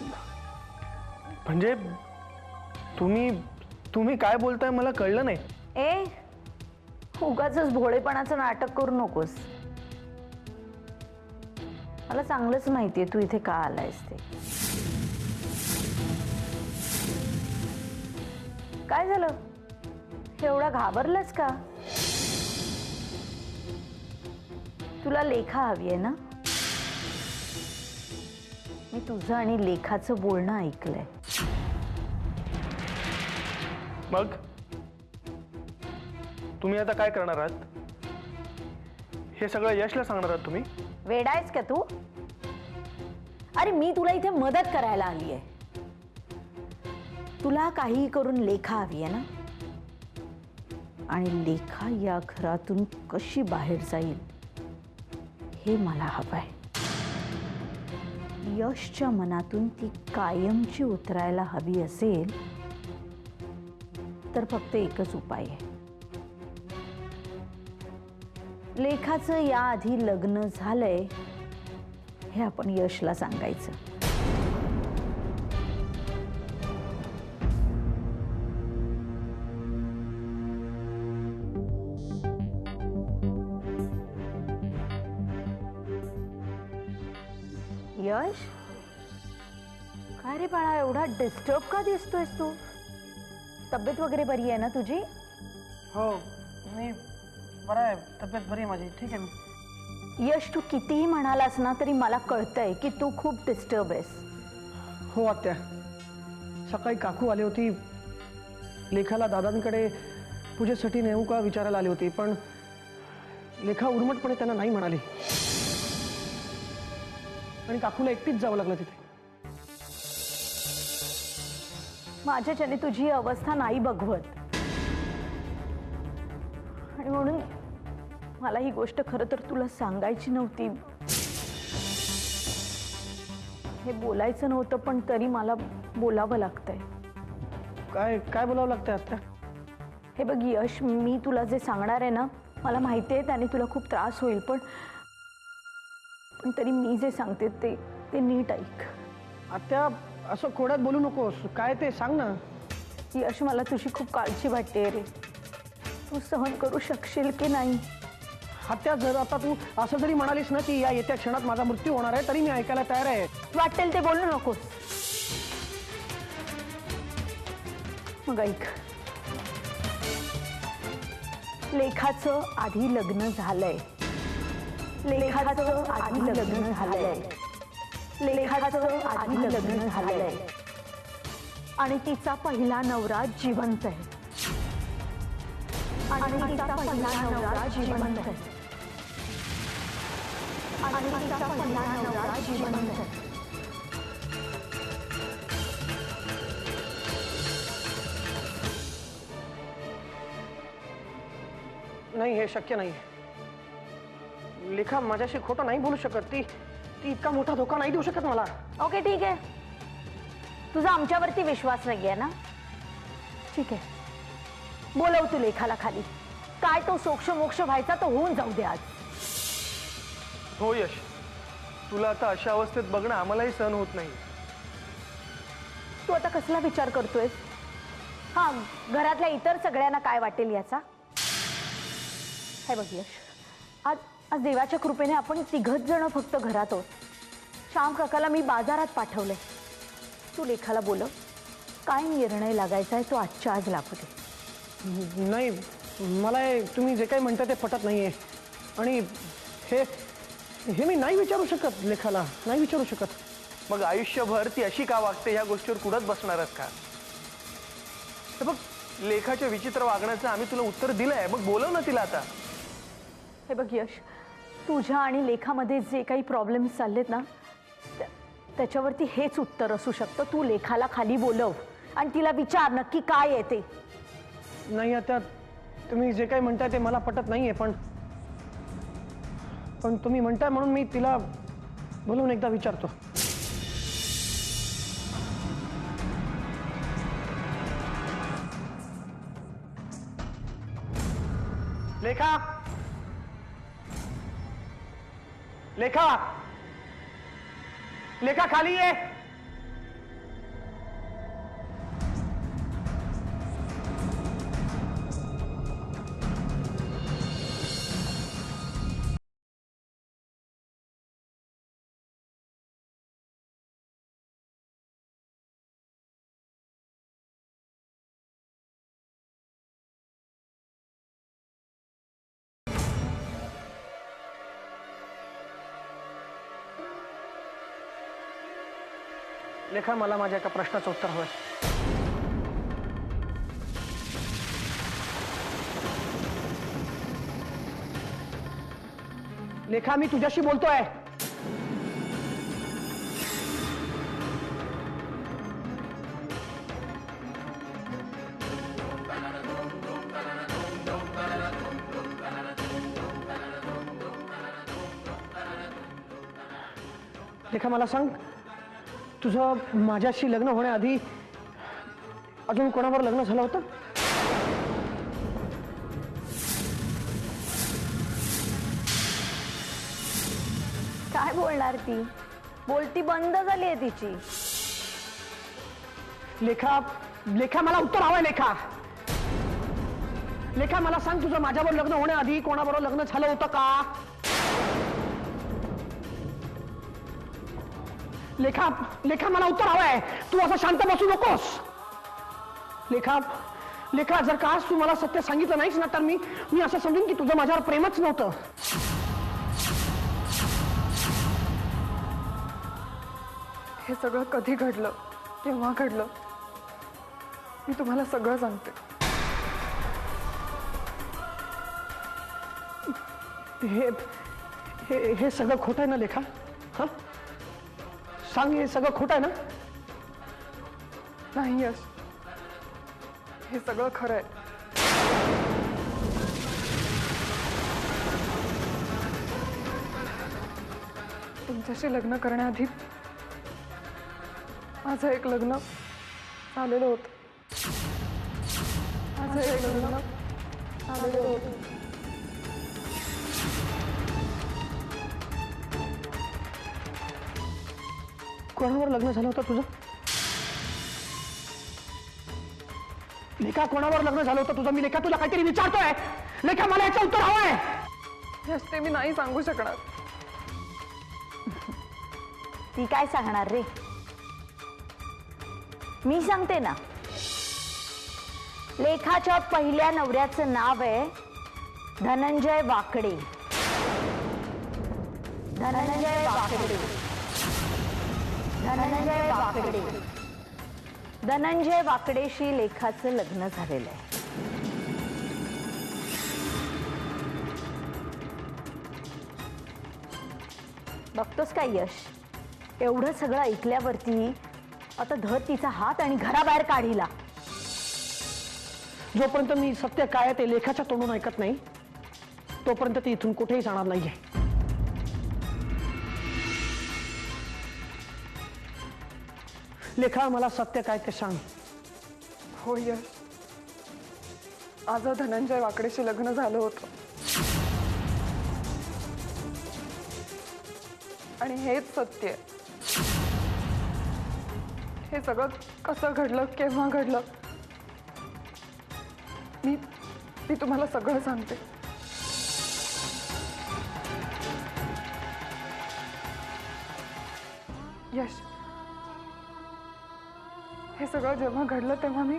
म्हणजे तुम्ही तुम्ही काय बोलताय मला कळलं नाही. ए, उगाचच भोळेपणाचं नाटक करू नकोस. मला चांगलंच माहितीये तू इथे का आलायस ते. काय झालं, एवढा घाबरलास का? तुला लेखा हवी आहे ना? मी तुझं आणि लेखाचं बोलणं ऐकलंय. मग तुम्ही आता काय करणार आहात? हे सगळं यशला सांगणार आहात तुम्ही? वेडायस का तू? अरे मी तुला इथे मदत करायला आली आहे. तुला काही करून लेखा हवी आहे ना? आणि लेखा या घरातून कशी बाहेर जाईल हे मला हवंय. यशच्या मनातून ती कायमची उतरायला हवी असेल तर फक्त एकच उपाय आहे. लेखाचं याआधी लग्न झालंय हे आपण यशला सांगायचं. यश, काय रे बाळा, एवढा डिस्टर्ब का दिसतोयस तू? तब्येत वगैरे बरी आहे ना तुझी? हो, मी बरं आहे, तब्येत बरी आहे माझी, ठीक आहे मी. यश, तू कितीही म्हणालास ना तरी मला कळतंय की तू खूप डिस्टर्ब आहेस. हो आत्या, सकाळी काकू आली होती, लेखाला दादांकडे पूजेसाठी नेऊ का विचारायला आली होती, पण लेखा उर्मटपणे त्यांना नाही म्हणाली आणि काकूला एकटीच जावं लागलं तिथे. माझ्याच्याने तुझी अवस्था नाही बघवत आणि म्हणून मला ही गोष्ट खरं तर तुला सांगायची नव्हती. हे बोलायचं नव्हतं पण तरी मला बोलावं लागतंय. काय काय बोलावं लागतंय आत्या? हे बघ यश, मी तुला जे सांगणार आहे ना, मला माहिती आहे त्याने तुला खूप त्रास होईल, पण तरी मी जे सांगते ते नीट ऐक. आत्या, असं खोड्यात बोलू नकोस, काय ते सांग ना. यश, मला तुझी खूप काळजी वाटते रे. तू सहन करू शकशील की नाही? आत्या, जर आता तू असं जरी म्हणालीस ना की या येत्या क्षणात माझा मृत्यू होणार आहे तरी मी ऐकायला तयार आहे. वाटेल ते बोलू नकोस. मग ऐक, लेखाचं आधी लग्न झालंय. लेखाचं आधी लग्न झालंय. लेखाचं आधी लग्न झालंय आणि तिचा पहिला नवरा जिवंत आहे. आणि तिचा पहिला नवरा जिवंत आहे. आणि तिचा पहिला नवरा जिवंत आहे. नाही, हे शक्य नाही. लेखा माझ्याशी खोटं नाही बोलू शकत. ती इतका मोठा धोका नाही देऊ शकत मला. ओके, ठीक आहे. तुझा आमच्यावरती विश्वास नाहीये ना? ठीक आहे, बोलव तू लेखाला खाली. काय तो सोक्ष मोक्ष व्हायचा तो होऊन जाऊ दे आज. हो यश, तुला आता अशा अवस्थेत बघणं आम्हालाही सहन होत नाही. तू आता कसला विचार करतोयस? हा, घरातल्या इतर सगळ्यांना काय वाटेल याचा? हे बघ यश, आज देवाच्या कृपेने आपण तिघच जण फक्त घरात आहोत. श्याम काकाला मी बाजारात पाठवलंय. तू लेखाला बोलव. काय निर्णय लागायचा आहे तो आजच्या आज लागू दे. नाही, मला तुम्ही जे काही म्हणता ते पटत नाहीये आणि हे मी नाही विचारू शकत. लेखाला नाही विचारू शकत. मग आयुष्यभर ती अशी का वागते ह्या गोष्टीवर कुडत बसणारच का? हे बघ, लेखाच्या विचित्र वागण्याचं आम्ही तुला उत्तर दिलंय, मग बोलव ना तिला आता. हे बघ यश, तुझ्या आणि लेखामध्ये जे काही प्रॉब्लेम्स चाललेत ना त्याच्यावरती हेच उत्तर असू शकतं. तू लेखाला खाली बोलव आणि तिला विचार नक्की काय आहे ते. नाही आता तुम्ही जे काही म्हणताय ते मला पटत नाहीये, पण तुम्ही म्हणताय म्हणून मी तिला बोलवून एकदा विचारतो. लेखा, लेखा, लेखा खाली ये. लेखा, मला माझ्या एका प्रश्नाचं उत्तर हवंय. लेखा, मी तुझ्याशी बोलतोय. लेखा, मला सांग, तुझं माझ्याशी लग्न होण्याआधी अजून कोणावर लग्न झालं होतं? काय बोलणार ती? बोलती बंद झाली आहे तिची. लेखा, लेखा, मला उत्तर हवंय. लेखा, लेखा, मला सांग, तुझं माझ्यावर लग्न होण्याआधी कोणाबरोबर लग्न झालं होतं का? लेखा, लेखा, मला उत्तर हवंय. तू असं शांत बसू नकोस. लेखा, लेखा, जर का आज तू मला सत्य सांगितलं नाहीस ना, तर मी असं समजून की तुझं माझ्यावर प्रेमच नव्हतं. हे सगळं कधी घडलं, केव्हा घडलं, मी तुम्हाला सगळं सांगते. हे हे हे सगळं खोटं आहे ना लेखा? हा, सांग, हे सगळं खोटं आहे ना? नाही यश, हे सगळं खरं आहे. तुमच्याशी लग्न करण्याआधी माझं एक लग्न झालेलं होतं. माझं एक लग्न झालेलं होतं. कोणावर लग्न झालं होतं तुझं? लेखा, कोणावर लग्न झालं होतं तुझं? मी लेखा तुला काहीतरी विचारतोय. लेखा, मला याचं उत्तर हवंय. यश, ते मी नाही सांगू शकणार. ती काय सांगणार रे? मी सांगते ना. लेखाच्या पहिल्या नवऱ्याचं नाव आहे धनंजय वाकडे. धनंजय वाकडे. धनंजय वाकडे. धनंजय वाकडेशी लेखाचं लग्न झालेलं आहे. बघतोस काय यश? एवढं सगळं ऐकल्यावरती आता धर तिचा हात आणि घराबाहेर काढीला. जोपर्यंत मी सत्य काय आहे ते लेखाच्या तोंडून ऐकत नाही, तोपर्यंत ती इथून कुठेही जाणार नाहीये. लेखा, मला सत्य काय ते सांग. हो यश, माझं धनंजय वाकडेशी लग्न झालं होतं. आणि हेच सत्य आहे. हे सगळं कसं घडलं, केव्हा घडलं, मी तुम्हाला सगळं सांगते. यश, हे सगळं जेव्हा घडलं तेव्हा मी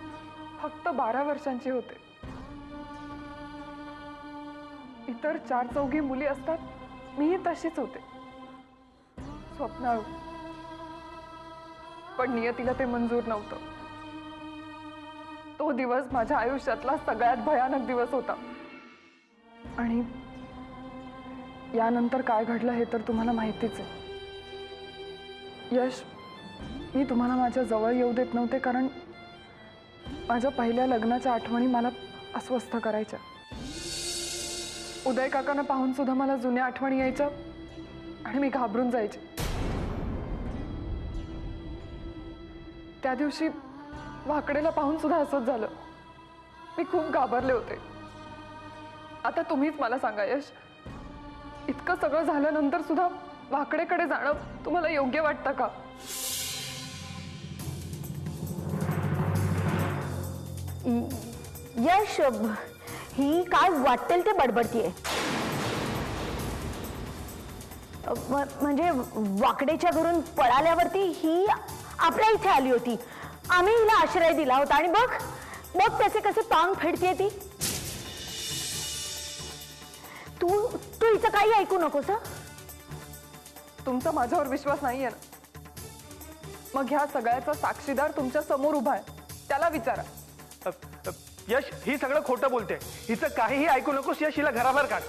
फक्त 12 वर्षांची होते. इतर 4-4 मुली असतात, मीही तशीच होते, स्वप्नाळू. पण नियतीला ते मंजूर नव्हतं. तो दिवस माझ्या आयुष्यातला सगळ्यात भयानक दिवस होता. आणि यानंतर काय घडलं हे तर तुम्हाला माहितीच आहे. यश, मी तुम्हाला माझ्या जवळ येऊ देत नव्हते, कारण माझ्या पहिल्या लग्नाच्या आठवणी मला अस्वस्थ करायच्या. उदय काकांना पाहून सुद्धा मला जुन्या आठवणी यायच्या आणि मी घाबरून जायचे. त्या दिवशी वाकडेला पाहून सुद्धा असंच झालं. मी खूप घाबरले होते. आता तुम्हीच मला सांगा यश, इतकं सगळं झाल्यानंतर सुद्धा वाकडेकडे जाणं तुम्हाला योग्य वाटतं का? यश, ही काय वाटेल ते बडबडतीये. म्हणजे वाकडेच्या घरून पळाल्यावरती ही आपल्या इथे आली होती. आम्ही हिला आश्रय दिला होता आणि बघ बघ त्याचे कसे पांग फेडतीये ती. तू तू हिचं काही ऐकू नकोस. तुमचा माझ्यावर विश्वास नाहीये ना? मग ह्या सगळ्याचा साक्षीदार तुमच्या समोर उभा आहे, त्याला विचारा. अ, अ, यश ही सगळं खोटं बोलते. हिचं काहीही ऐकू नकोस यश, हिला घराबाहेर काढ.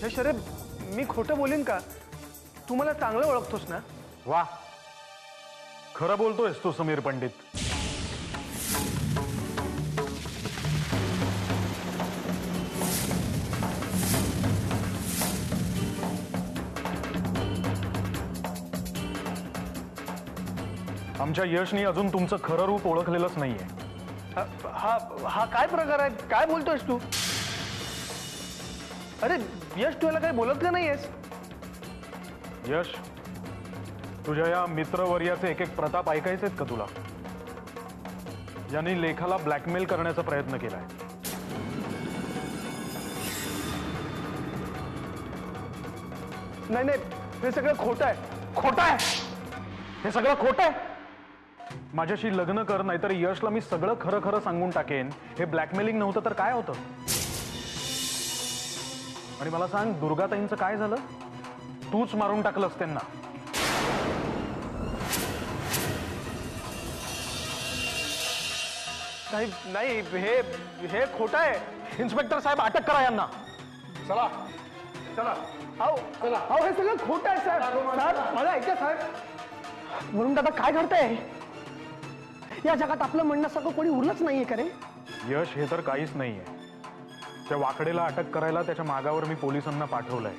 यश अरे मी खोटं बोलीन का? तू मला चांगलं ओळखतोस ना? वा, खरं बोलतोयस तू समीर पंडित. आमच्या यशनी अजून तुमचं खरं रूप ओळखलेलंच नाहीये. हा हा काय प्रकार आहे? काय बोलतोयस तू? अरे यश तू याला काही बोलत का नाहीयेस? यश, तुझ्या या मित्रवर्याचे एक एक प्रताप ऐकायचेत का तुला? यांनी लेखाला ब्लॅकमेल करण्याचा प्रयत्न केलाय. नाही नाही, हे सगळं खोटं आहे. खोटं आहे. हे सगळं खोटं आहे. माझ्याशी लग्न कर, नाहीतर यशला मी सगळं खरं खरं सांगून टाकेन. हे ब्लॅकमेलिंग नव्हतं तर काय होतं? आणि मला सांग, दुर्गाताईंचं काय झालं? तूच मारून टाकलंस त्यांना. नाही नाही, हे हे खोटं आहे. इन्स्पेक्टर साहेब, अटक करा यांना. चला चला. अहो चला. अहो हे सगळं खोटं आहे साहेब. साहेब मला ऐका साहेब. वरून दादा काय घडतंय? या जगात आपलं म्हणण्यासारखं कोणी उरलंच नाहीये का रे? यश, हे तर काहीच नाहीये. त्या वाकडेला अटक करायला त्याच्या मागावर मी पोलिसांना पाठवलंय.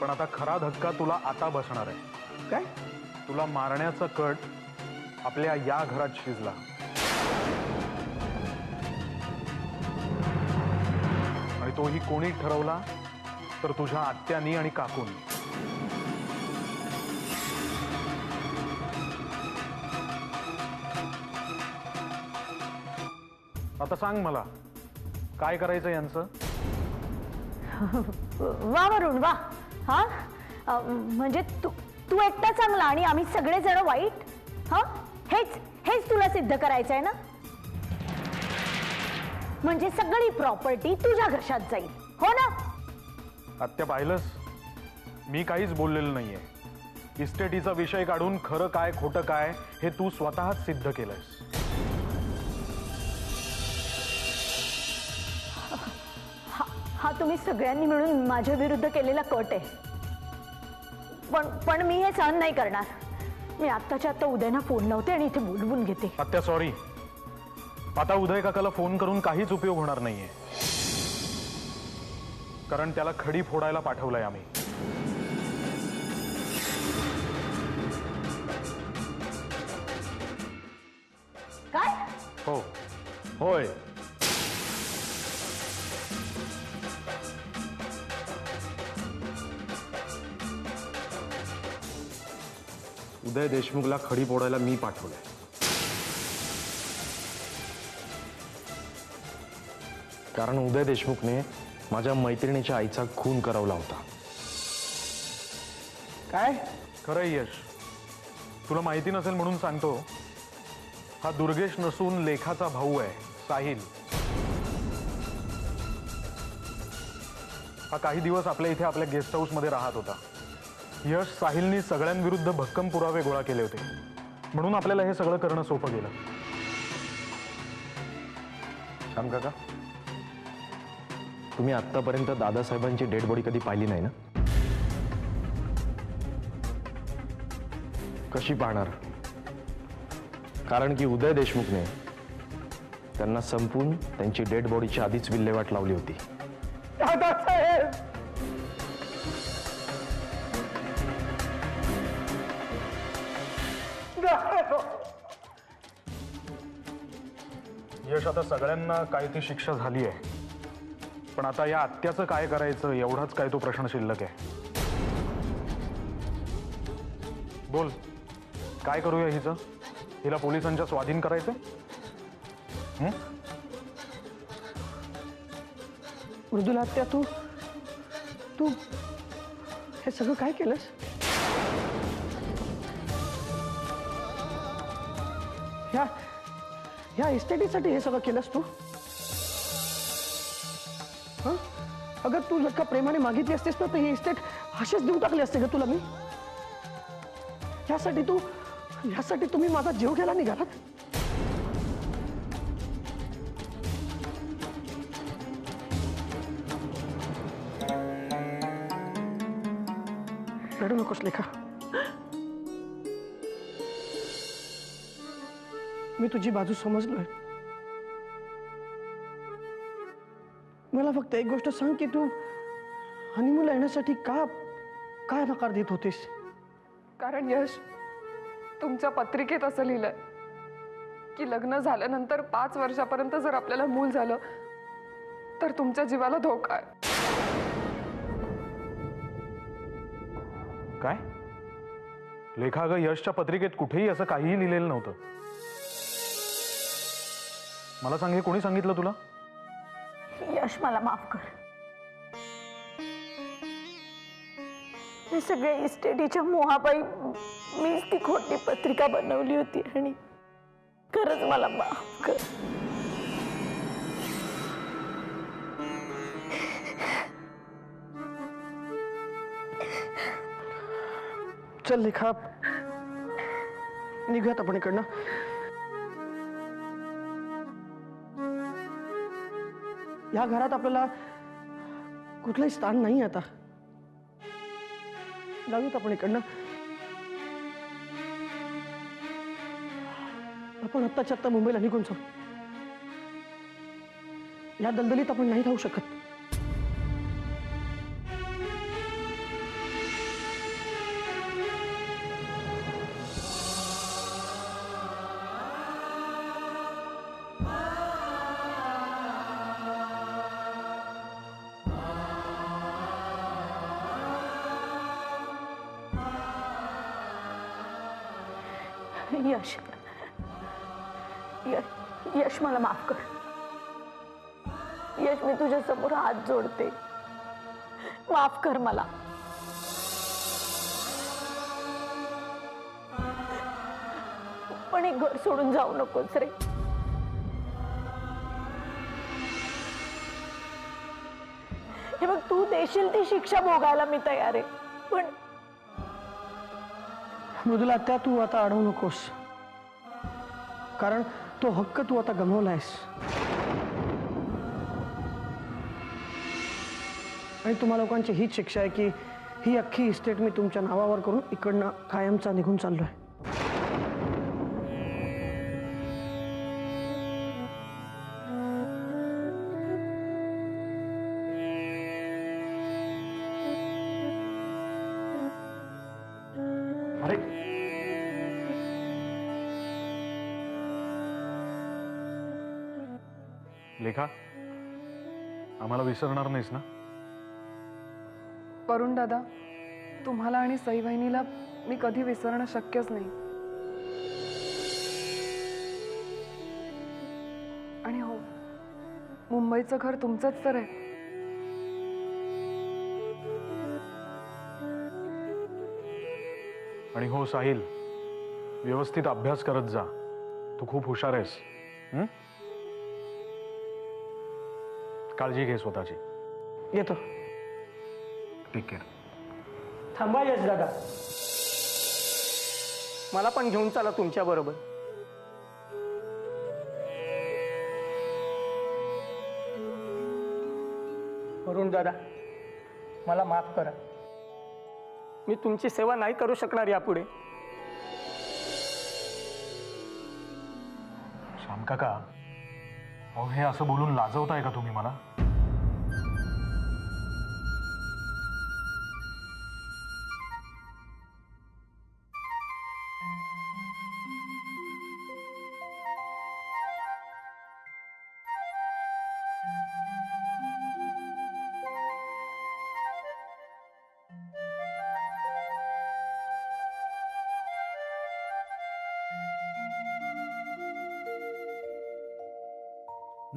पण आता खरा धक्का तुला आता बसणार आहे. काय? तुला मारण्याचा कट आपल्या या घरात शिजला. आणि तोही कोणी ठरवला तर तुझ्या आत्यानी आणि काकूनी. आता सांग मला, काय करायचं यांचं? वा वरुण वा. हा म्हणजे तू तू एकटा चांगला आणि आम्ही सगळेजण वाईट? हा, हेच हेच तुला सिद्ध करायचं आहे ना? म्हणजे सगळी प्रॉपर्टी तुझ्या घशात जाईल, हो ना? आत्या, पाहिलंस, मी काहीच बोललेलं नाहीये. इस्टेटीचा विषय काढून खरं काय खोटं काय हे तू स्वतःच सिद्ध केलंयस. हा तुम्ही सगळ्यांनी मिळून माझ्या विरुद्ध केलेला कट आहे. पण मी हे सहन नाही करणार. मी आत्ताच्या आत्ता उदयना फोन लावते आणि इथे बोलवून घेते. आत्या सॉरी, आता उदय काकाला फोन करून काहीच उपयोग होणार नाहीये. कारण त्याला खडी फोडायला पाठवलंय आम्ही. काय? हो, होय. उदय देशमुखला खडी फोडायला मी पाठवलंय. कारण उदय देशमुखने माझ्या मैत्रिणीच्या आईचा खून करवला होता. काय? खरंय यश, तुला माहिती नसेल म्हणून सांगतो. हा दुर्गेश नसून लेखाचा भाऊ आहे, साहिल. हा काही दिवस आपल्या इथे आपल्या गेस्ट हाऊस मध्ये राहत होता. यश, साहिलनी सगळ्यांविरुद्ध भक्कम पुरावे गोळा केले होते, म्हणून आपल्याला हे सगळं करणं सोपं गेलं. श्याम काका, तुम्ही आत्तापर्यंत दादासाहेबांची डेड बॉडी कधी पाहिली नाही ना? कशी पाहणार? कारण की उदय देशमुखने त्यांना संपून त्यांची डेड बॉडीची आधीच विल्हेवाट लावली होती. दादासाहेब, यश, आता सगळ्यांना काय ती शिक्षा झाली आहे, पण आता या आत्याचं काय करायचं एवढाच काय तो प्रश्न शिल्लक आहे. बोल, काय करूया हिचं? हिला पोलिसांच्या स्वाधीन करायचं? मृदुला आत्या, तू तू हे सगळं काय केलंस? ह्या इस्टेटीसाठी हे सगळं केलंस तू? अगं तू जर का प्रेमाने मागितली असतेस ना तर ही इस्टेट अशीच देऊन टाकली असते ग तुला मी. ह्यासाठी तुम्ही माझा जीव घ्यायला निघालात. रडू नकोस लेखा. मी तुझी बाजू समजलोय. मला फक्त एक गोष्ट सांग की तू हनीमूनला येण्यासाठी काय नकार देत होतीस. कारण यश, तुमच्या पत्रिकेत असं लिहिलंय की लग्न झाल्यानंतर 5 वर्षापर्यंत जर आपल्याला मूल झालं तर तुमच्या जीवाला धोका आहे. काय लेखा, अगं यशच्या पत्रिकेत कुठेही असं काहीही लिहिलेलं नव्हतं. मला सांग, हे कोणी सांगितलं तुला? यश मला माफ कर. हे सगळे इस्टेटीच्या मोहापायी मीच ती खोटी पत्रिका बनवली होती आणि खरंच मला माफ कर. चल लेखा, निघूयात आपण इकडनं. या घरात आपल्याला कुठलंही स्थान नाही आता. जाऊयात आपण इकडनं. आपण आत्ताच्या आत्ता मुंबईला निघून जाऊ. या दलदलीत आपण नाही राहू शकत. यश, यश मला माफ कर. यश, मी तुझ्या समोर हात जोडते. माफ कर मला. पण हे घर सोडून जाऊ नकोस रे. हे बघ, तू देशील ती शिक्षा भोगायला मी तयार आहे, पण मृदुला, त्या तू आता अडवू नकोस. कारण तो हक्क तू आता गमावलायस. आणि तुम्हा लोकांची हीच शिक्षा आहे की ही अख्खी इस्टेट मी तुमच्या नावावर करून इकडनं कायमचा निघून चाललोय. अरे लेखा, आम्हाला विसरणार नाहीस ना? वरुण दादा, तुम्हाला आणि सई बहिणीला मी कधी विसरणं शक्यच नाही. आणि हो, मुंबईचं घर तुमचंच तर आहे. आणि हो साहिल, व्यवस्थित अभ्यास करत जा. तू खूप हुशार आहेस. काळजी घे स्वतःची. येतो. Take care. थांबा यश दादा, मला पण घेऊन चला तुमच्या बरोबर. वरुण दादा, मला माफ करा. मी तुमची सेवा नाही करू शकणार यापुढे. श्याम काका, अहो हे असं बोलून लाजवताय का तुम्ही मला?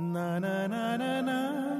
na na na na na